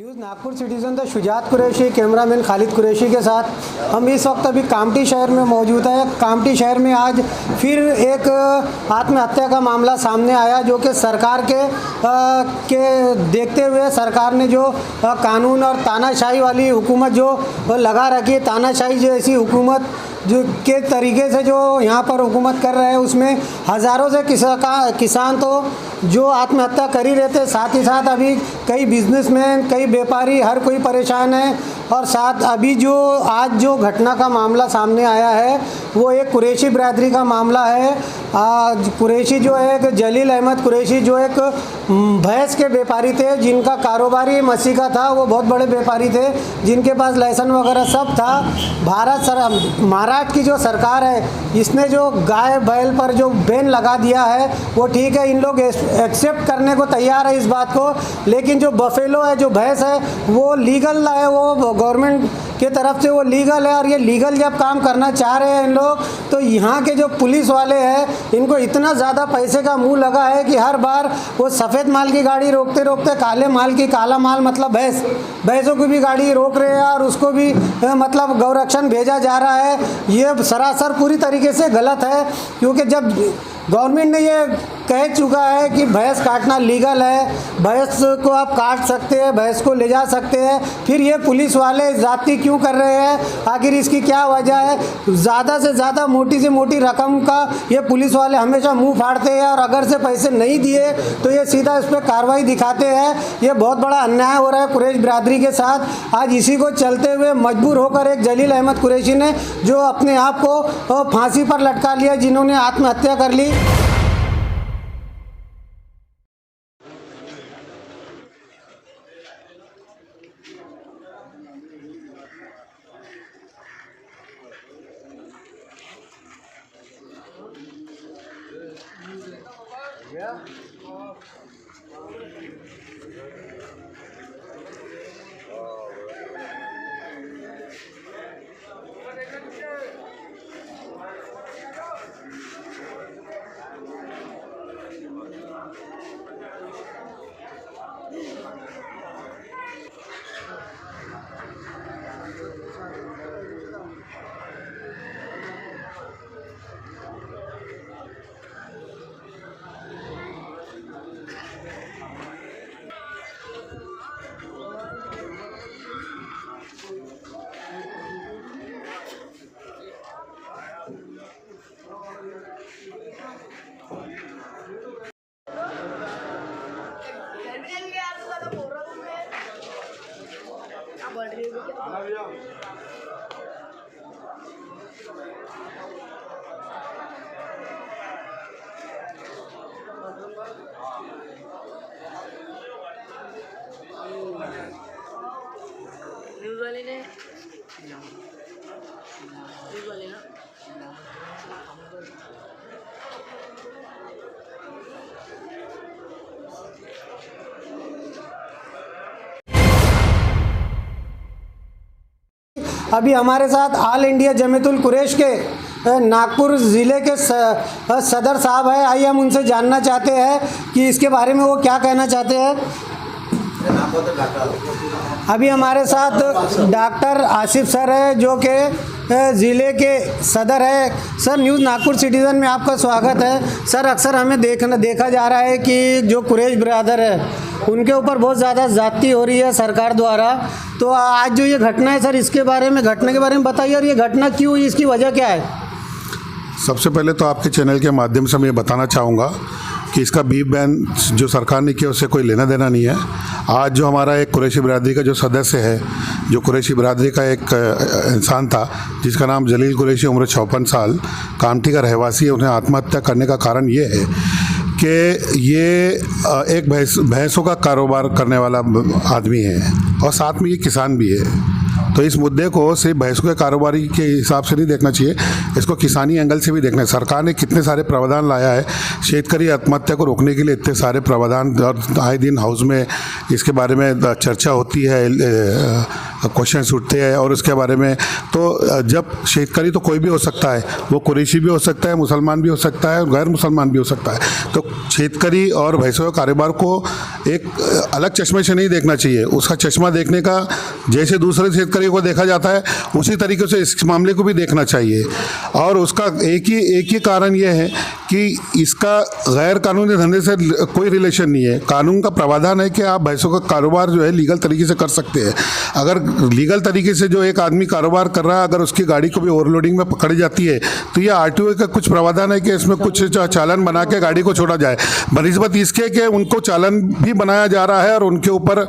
News Nagpur citizen से Shujaat Qureshi, cameraman Khalid Qureshi के साथ हम इस वक्त अभी कामठी शहर में मौजूद है। कामठी शहर में आज फिर एक आत्महत्या का मामला सामने आया, जो कि सरकार के देखते हुए सरकार ने जो कानून और तानाशाही वाली हुकूमत जो लगा रखी है, तानाशाही जैसी हुकूमत जो के तरीके से जो यहाँ पर हुकूमत कर रहे हैं, उसमें हज़ारों से किसान तो जो आत्महत्या कर ही रहते, साथ ही साथ अभी कई बिजनेसमैन, कई व्यापारी, हर कोई परेशान है। और साथ अभी जो आज जो घटना का मामला सामने आया है वो एक कुरैशी बिरादरी का मामला है। कुरैशी जो है, एक जलील अहमद कुरैशी जो एक भैंस के व्यापारी थे, जिनका कारोबारी मसी का था, वो बहुत बड़े व्यापारी थे, जिनके पास लाइसेंस वगैरह सब था। महाराष्ट्र की जो सरकार है, इसने जो गाय बैल पर जो बैन लगा दिया है वो ठीक है, इन लोग एक्सेप्ट करने को तैयार है इस बात को, लेकिन जो बफेलो है, जो भैंस है, वो लीगल है, वो गवर्नमेंट के तरफ से वो लीगल है। और ये लीगल जब काम करना चाह रहे हैं इन लोग, तो यहाँ के जो पुलिस वाले हैं, इनको इतना ज़्यादा पैसे का मुंह लगा है कि हर बार वो सफ़ेद माल की गाड़ी रोकते रोकते काले माल की, काला माल मतलब भैंसों की भी गाड़ी रोक रहे हैं, और उसको भी मतलब गौरक्षण भेजा जा रहा है। ये सरासर पूरी तरीके से गलत है, क्योंकि जब गवर्नमेंट ने ये कह चुका है कि भैंस काटना लीगल है, भैंस को आप काट सकते हैं, भैंस को ले जा सकते हैं, फिर ये पुलिस वाले ज़्यादती क्यों कर रहे हैं? आखिर इसकी क्या वजह है? ज़्यादा से ज़्यादा मोटी से मोटी रकम का ये पुलिस वाले हमेशा मुंह फाड़ते हैं, और अगर से पैसे नहीं दिए तो ये सीधा इस पर कार्रवाई दिखाते हैं। ये बहुत बड़ा अन्याय हो रहा है कुरैश बिरादरी के साथ। आज इसी को चलते हुए मजबूर होकर एक जलील अहमद कुरैशी ने, जो अपने आप को फांसी पर लटका लिया, जिन्होंने आत्महत्या कर ली। न्यूज़ वाले ने ना अभी हमारे साथ ऑल इंडिया जमीयतुल कुरैश के नागपुर ज़िले के सदर साहब है। आइए हम उनसे जानना चाहते हैं कि इसके बारे में वो क्या कहना चाहते हैं। अभी हमारे साथ डॉक्टर आसिफ सर है, जो कि ज़िले के सदर है। सर, न्यूज़ नागपुर सिटीज़न में आपका स्वागत है। सर, अक्सर हमें देखा जा रहा है कि जो कुरैश ब्रदर है, उनके ऊपर बहुत ज़्यादा ज़्यादती हो रही है सरकार द्वारा। तो आज जो ये घटना है सर, इसके बारे में, घटना के बारे में बताइए, और ये घटना क्यों हुई, इसकी वजह क्या है? सबसे पहले तो आपके चैनल के माध्यम से मैं ये बताना चाहूँगा कि इसका बीफ बैन जो सरकार ने किया उससे कोई लेना देना नहीं है। आज जो हमारा एक कुरैशी बिरादरी का जो सदस्य है, जो कुरैशी बिरादरी का एक इंसान था, जिसका नाम जलील कुरैशी, उम्र 54 साल, कामठी का रहवासी है, उन्हें आत्महत्या करने का कारण ये है कि ये एक भैंसों का कारोबार करने वाला आदमी है, और साथ में ये किसान भी है। तो इस मुद्दे को सिर्फ भैंसों के कारोबारी के हिसाब से नहीं देखना चाहिए, इसको किसानी एंगल से भी देखना है। सरकार ने कितने सारे प्रावधान लाया है शेतकरी आत्महत्या को रोकने के लिए, इतने सारे प्रावधान, और आए दिन हाउस में इसके बारे में चर्चा होती है, क्वेश्चंस उठते हैं और उसके बारे में। तो जब शेतकारी तो कोई भी हो सकता है, वो कुरैशी भी हो सकता है, मुसलमान भी हो सकता है, गैर मुसलमान भी हो सकता है। तो शेतकारी और भैंसों के कारोबार को एक अलग चश्मे से नहीं देखना चाहिए। उसका चश्मा देखने का जैसे दूसरे शेतकारी को देखा जाता है उसी तरीके से इस मामले को भी देखना चाहिए। और उसका एक ही कारण ये है कि इसका गैर कानूनी धंधे से कोई रिलेशन नहीं है। कानून का प्रावधान है कि आप भैंसों का कारोबार जो है लीगल तरीके से कर सकते हैं। अगर लीगल तरीके से जो एक आदमी कारोबार कर रहा है, अगर उसकी गाड़ी को भी ओवरलोडिंग में पकड़ी जाती है तो ये आरटीओ का कुछ प्रावधान है कि इसमें कुछ चालान बना के गाड़ी को छोड़ा जाए, बनिस्बत इसके कि उनको चालान भी बनाया जा रहा है और उनके ऊपर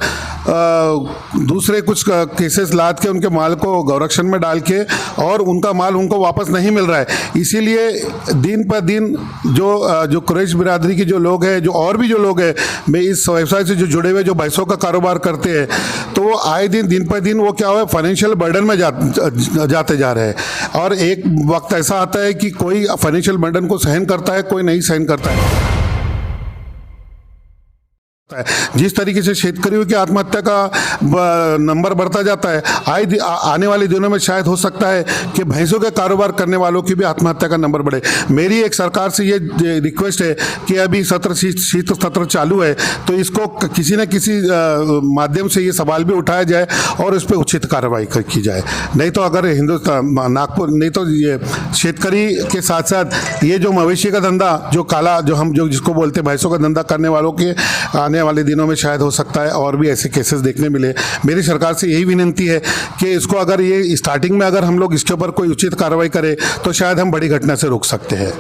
दूसरे कुछ केसेस लाद के उनके माल को गौरक्षण में डाल के और उनका माल उनको वापस नहीं मिल रहा है। इसीलिए दिन पर दिन जो कुरैश बिरादरी के जो लोग हैं, जो और भी जो लोग हैं, मैं इस व्यवसाय से जो जुड़े हुए जो भैंसों का कारोबार करते हैं, तो वो आए दिन पर दिन वो क्या हुआ, फाइनेंशियल बर्डन में जाते जा रहे हैं। और एक वक्त ऐसा आता है कि कोई फाइनेंशियल बर्डन को सहन करता है, कोई नहीं सहन करता है। जिस तरीके से शेतकरियों की आत्महत्या का नंबर बढ़ता जाता है, आने वाले दिनों में शायद हो सकता है कि भैंसों के कारोबार करने वालों की भी आत्महत्या का नंबर बढ़े। मेरी एक सरकार से ये रिक्वेस्ट है कि अभी शीत सत्र चालू है, तो इसको किसी न किसी माध्यम से ये सवाल भी उठाया जाए और उस पर उचित कार्रवाई की जाए। नहीं तो अगर नागपुर नहीं तो ये शेतकरी के साथ साथ ये जो मवेशी का धंधा, जो काला जो जिसको बोलते हैं भैंसों का धंधा करने वालों के आने वाले दिनों में शायद हो सकता है और भी ऐसे केसेस देखने मिले। मेरी सरकार से यही विनती है कि इसको अगर ये स्टार्टिंग में अगर हम लोग इसके ऊपर कोई उचित कार्रवाई करें तो शायद हम बड़ी घटना से रोक सकते हैं।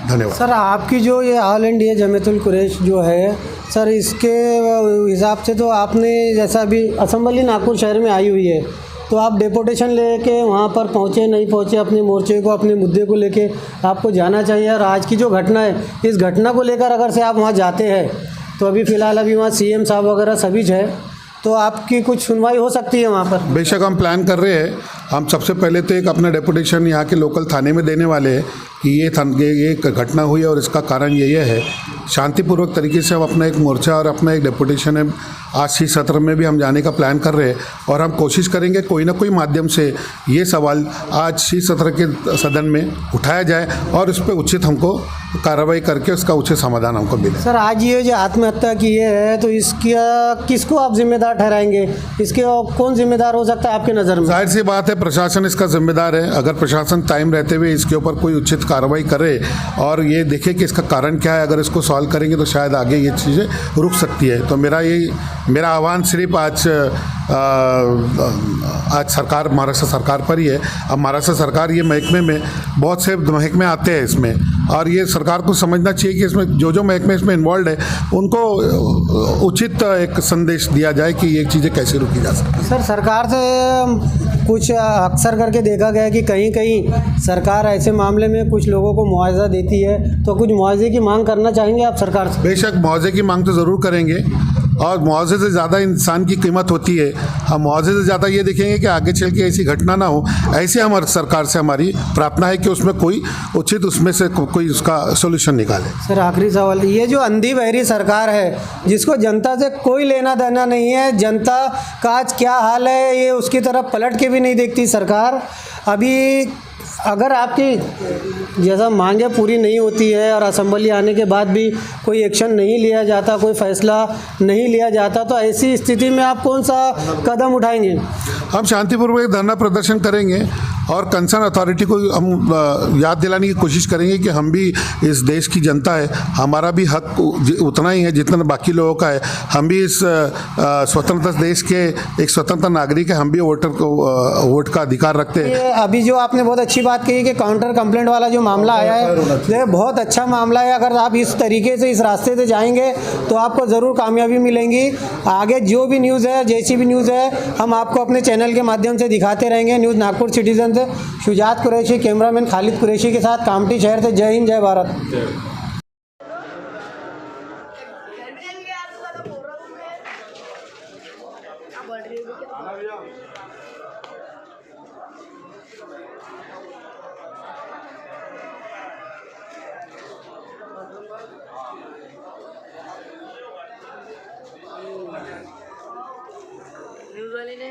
धन्यवाद। सर, आपकी जो ये ऑल इंडिया जमीयतुल कुरैश जो है सर, इसके हिसाब से तो आपने जैसा अभी असेंबली नागपुर शहर में आई हुई है, तो आप डेपुटेशन लेके वहाँ पर पहुँचे नहीं पहुँचे, अपने मोर्चे को, अपने मुद्दे को लेके आपको जाना चाहिए। और आज की जो घटना है, इस घटना को लेकर अगर से आप वहाँ जाते हैं तो अभी फ़िलहाल वहाँ सीएम साहब वगैरह सभी है, तो आपकी कुछ सुनवाई हो सकती है वहाँ पर। बेशक हम प्लान कर रहे हैं। हम सबसे पहले तो एक अपना डेपुटेशन यहाँ के लोकल थाने में देने वाले हैं कि ये घटना हुई है और इसका कारण ये है। शांतिपूर्वक तरीके से हम अपना एक मोर्चा और अपना एक डेपुटेशन है आज शीत सत्र में भी हम जाने का प्लान कर रहे हैं और हम कोशिश करेंगे कोई ना कोई माध्यम से ये सवाल आज शीत सत्र के सदन में उठाया जाए और उस पर उचित हमको कार्रवाई करके उसका उचित समाधान हमको मिले। सर, आज ये जो आत्महत्या की है तो इसका किसको आप जिम्मेदार ठहराएंगे? इसके कौन जिम्मेदार हो सकता है आपके नज़र में? जाहिर सी बात है प्रशासन इसका जिम्मेदार है। अगर प्रशासन टाइम रहते हुए इसके ऊपर कोई उचित कार्रवाई करे और ये देखे कि इसका कारण क्या है, अगर इसको सॉल्व करेंगे तो शायद आगे ये चीज़ें रुक सकती है। तो मेरा आह्वान सिर्फ आज सरकार, महाराष्ट्र सरकार पर ही है। अब महाराष्ट्र सरकार ये महकमे में बहुत से महकमे आते हैं इसमें, और ये सरकार को समझना चाहिए कि इसमें जो महकमे इसमें इन्वॉल्व है उनको उचित एक संदेश दिया जाए कि ये चीज़ें कैसे रोकी जा सकती है। सर, सरकार से कुछ अक्सर करके देखा गया कि कहीं कहीं सरकार ऐसे मामले में कुछ लोगों को मुआवजा देती है, तो कुछ मुआवजे की मांग करना चाहेंगे आप सरकार से? बेशक मुआवजे की मांग तो ज़रूर करेंगे और मुआवजे से ज़्यादा इंसान की कीमत होती है। हम मुआवजे से ज़्यादा ये देखेंगे कि आगे चल के ऐसी घटना ना हो। ऐसे हमारी सरकार से हमारी प्रार्थना है कि उसमें कोई उचित उसमें से कोई उसका सोल्यूशन निकाले। सर, आखिरी सवाल, ये जो अंधी बहरी सरकार है जिसको जनता से कोई लेना देना नहीं है, जनता का आज क्या हाल है ये उसकी तरफ पलट के भी नहीं देखती सरकार। अभी अगर आपकी जैसा मांगे पूरी नहीं होती है और असेंबली आने के बाद भी कोई एक्शन नहीं लिया जाता, कोई फैसला नहीं लिया जाता, तो ऐसी स्थिति में आप कौन सा कदम उठाएंगे? हम शांतिपूर्वक धरना प्रदर्शन करेंगे और कंसर्न अथॉरिटी को हम याद दिलाने की कोशिश करेंगे कि हम भी इस देश की जनता है, हमारा भी हक उतना ही है जितना बाकी लोगों का है। हम भी इस स्वतंत्र देश के एक स्वतंत्र नागरिक है, हम भी वोट का अधिकार रखते हैं। अभी जो आपने बहुत अच्छी बात कही कि काउंटर कंप्लेंट वाला जो मामला आया है, ये बहुत अच्छा मामला है। अगर आप इस तरीके से, इस रास्ते से जाएंगे तो आपको ज़रूर कामयाबी मिलेंगी। आगे जो भी न्यूज़ है, जैसी भी न्यूज़ है, हम आपको अपने चैनल के माध्यम से दिखाते रहेंगे। न्यूज़ नागपुर सिटीजन से शुजात कुरैशी, कैमरामैन खालिद कुरैशी के साथ कामठी शहर से। जय हिंद, जय भारत। न्यूज़ वाले ने